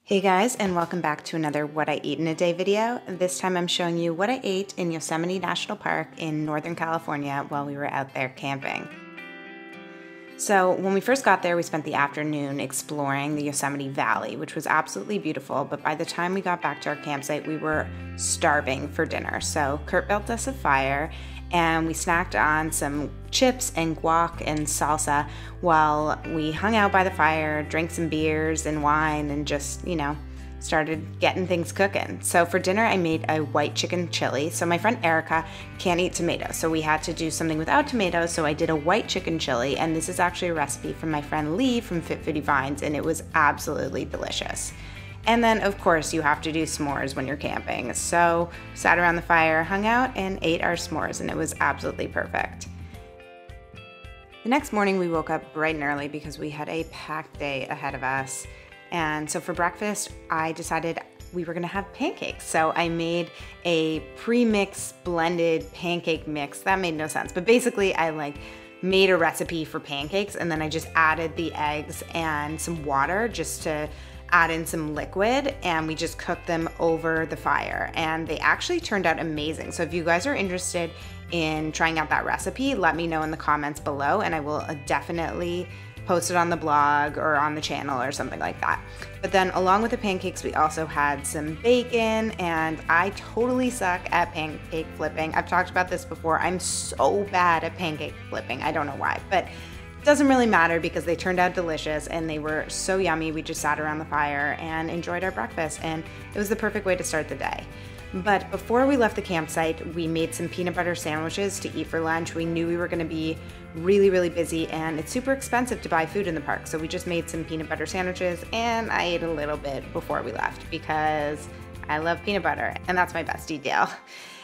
Hey guys, and welcome back to another What I Eat in a Day video. This time I'm showing you what I ate in Yosemite National Park in Northern California while we were out there camping. So when we first got there, we spent the afternoon exploring the Yosemite Valley, which was absolutely beautiful, but by the time we got back to our campsite, we were starving for dinner. So Kurt built us a fire and we snacked on some chips and guac and salsa while we hung out by the fire, drank some beers and wine, and just, started getting things cooking. So for dinner, I made a white chicken chili. So my friend Erica can't eat tomatoes, so we had to do something without tomatoes, so I did a white chicken chili, and this is actually a recipe from my friend Lee from Fit Foodie Vines, and it was absolutely delicious. And then, of course, you have to do s'mores when you're camping. So sat around the fire, hung out, and ate our s'mores, and it was absolutely perfect. The next morning, we woke up bright and early because we had a packed day ahead of us. And so for breakfast, I decided we were gonna have pancakes. So I made a pre-mixed blended pancake mix. That made no sense, but basically I made a recipe for pancakes, and then I just added the eggs and some water just to add in some liquid, and we just cooked them over the fire, and they actually turned out amazing. So if you guys are interested in trying out that recipe, let me know in the comments below, and I will definitely post it on the blog or on the channel or something like that. But then along with the pancakes, we also had some bacon, and I totally suck at pancake flipping. I've talked about this before. I'm so bad at pancake flipping. I don't know why, but it doesn't really matter because they turned out delicious and they were so yummy. We just sat around the fire and enjoyed our breakfast, and it was the perfect way to start the day. But before we left the campsite, we made some peanut butter sandwiches to eat for lunch. We knew we were gonna be really busy, and it's super expensive to buy food in the park. So we just made some peanut butter sandwiches, and I ate a little bit before we left because I love peanut butter and that's my best detail.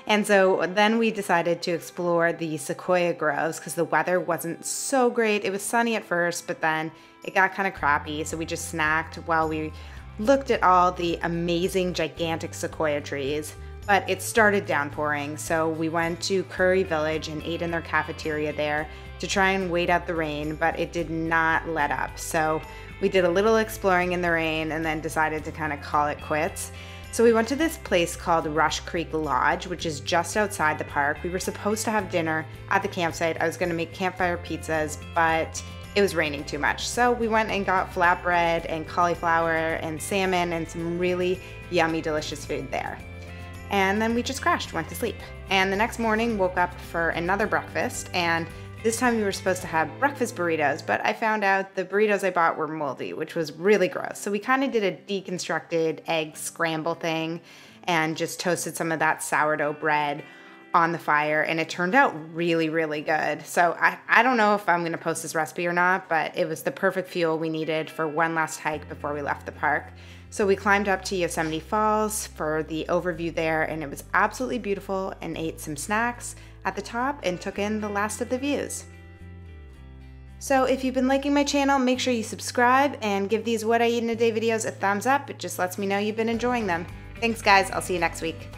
And so then we decided to explore the sequoia groves because the weather wasn't so great. It was sunny at first, but then it got kind of crappy. So we just snacked while we looked at all the amazing gigantic sequoia trees. But it started downpouring, so we went to Curry Village and ate in their cafeteria there to try and wait out the rain, but it did not let up. So we did a little exploring in the rain and then decided to kind of call it quits. So we went to this place called Rush Creek Lodge, which is just outside the park. We were supposed to have dinner at the campsite. I was gonna make campfire pizzas, but it was raining too much. So we went and got flatbread and cauliflower and salmon and some really yummy, delicious food there. And then we just crashed, went to sleep. And the next morning woke up for another breakfast, and this time we were supposed to have breakfast burritos, but I found out the burritos I bought were moldy, which was really gross. So we kind of did a deconstructed egg scramble thing and just toasted some of that sourdough bread on the fire, and it turned out really good. So I don't know if I'm gonna post this recipe or not, but it was the perfect fuel we needed for one last hike before we left the park. So we climbed up to Yosemite Falls for the overview there, and it was absolutely beautiful, and ate some snacks at the top and took in the last of the views. So if you've been liking my channel, make sure you subscribe and give these What I Eat in a Day videos a thumbs up. It just lets me know you've been enjoying them. Thanks guys, I'll see you next week.